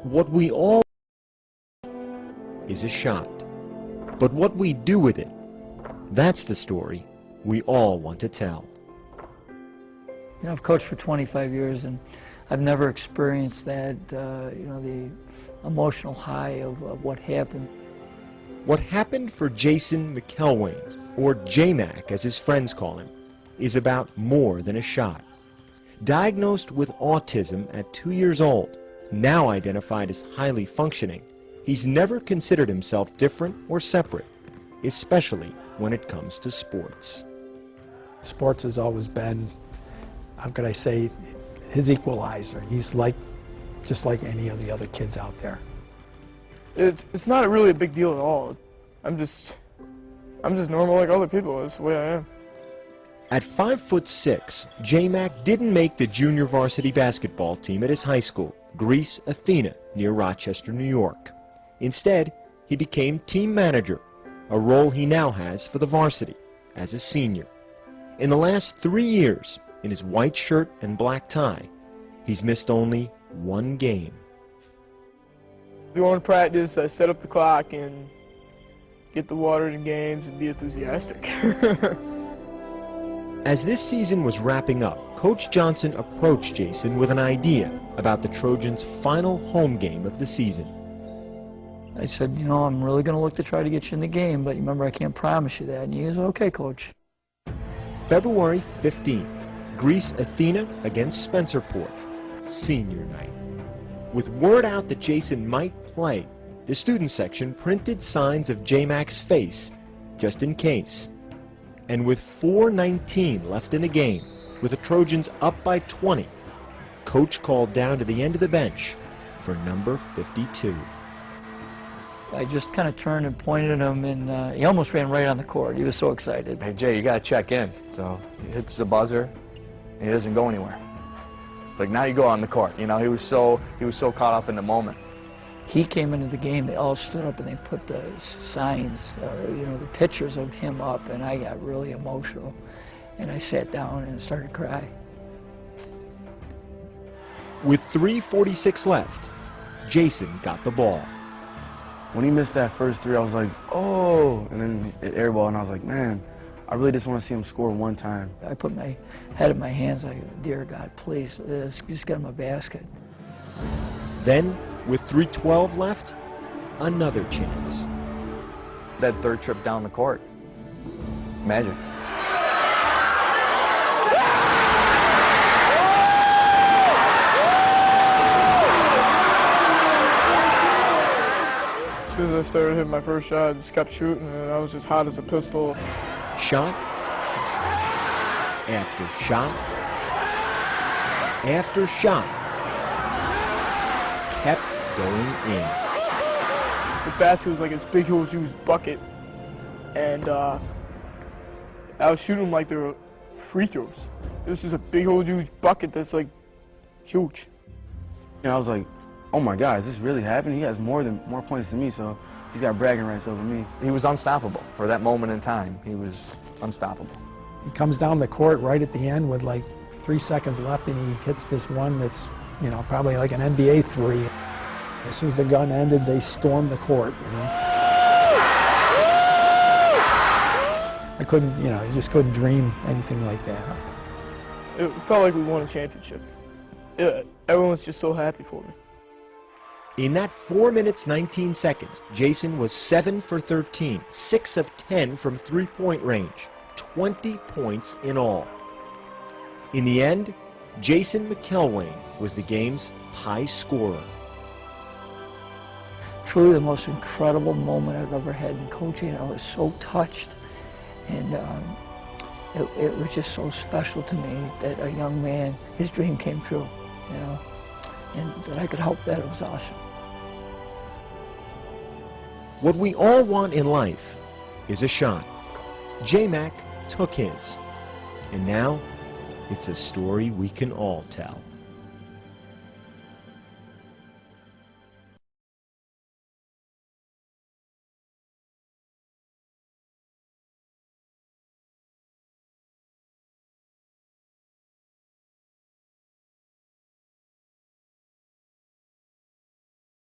What we all is a shot. But what we do with it, that's the story we all want to tell. You know, I've coached for 25 years and I've never experienced that, the emotional high of what happened. What happened for Jason McElwain, or J-Mac as his friends call him, is about more than a shot. Diagnosed with autism at 2 years old, now identified as highly functioning, he's never considered himself different or separate, especially when it comes to sports. Sports has always been, how could I say, his equalizer. He's just like any of the other kids out there. It's not really a big deal at all. I'm just normal like other people. That's the way I am. At 5'6", J-Mac didn't make the junior varsity basketball team at his high school, Greece Athena, near Rochester, New York. Instead, he became team manager, a role he now has for the varsity as a senior. In the last 3 years, in his white shirt and black tie, he's missed only one game. Go on practice, I set up the clock and get the water in games and be enthusiastic. As this season was wrapping up, Coach Johnson approached Jason with an idea about the Trojans' final home game of the season. I said, I'm really going to look to try to get you in the game, but remember, I can't promise you that. And he goes, okay, Coach. February 15th, Greece Athena against Spencerport, senior night. With word out that Jason might play, the student section printed signs of J-Mac's face, just in case. And with 4:19 left in the game, with the Trojans up by 20, Coach called down to the end of the bench for number 52. I just kind of turned and pointed at him, and he almost ran right on the court. He was so excited. Hey, Jay, you got to check in. So he hits the buzzer, and he doesn't go anywhere. It's like, now you go on the court. He was so caught up in the moment. He came into the game, they all stood up and they put the signs, the pictures of him up, and I got really emotional. And I sat down and started to cry. With 3:46 left, Jason got the ball. When he missed that first three, I was like, oh, and then it airball, and I was like, man, I really just want to see him score one time. I put my head in my hands, like, dear God, please, just get him a basket. Then, with 3:12 left, another chance. That third trip down the court, magic. As soon as I started hitting my first shot, I just kept shooting, and I was as hot as a pistol. Shot after shot after shot kept going in. The basket was like this big, huge bucket, and I was shooting them like they were free throws. It was just a big, huge bucket that's like huge. And I was like, oh my God, is this really happening? He has more points than me, so he's got bragging rights over me. He was unstoppable for that moment in time. He was unstoppable. He comes down the court right at the end with like 3 seconds left, and he hits this one that's, probably like an NBA three. As soon as the gun ended, they stormed the court. I couldn't, you just couldn't dream anything like that. It felt like we won a championship. Everyone was just so happy for me. In that 4 minutes, 19 seconds, Jason was 7 for 13, 6 of 10 from three-point range, 20 points in all. In the end, Jason McElwain was the game's high scorer. Truly the most incredible moment I've ever had in coaching. I was so touched, and it was just so special to me that a young man, his dream came true, and that I could help that. It was awesome. What we all want in life is a shot. J-Mac took his, and now it's a story we can all tell.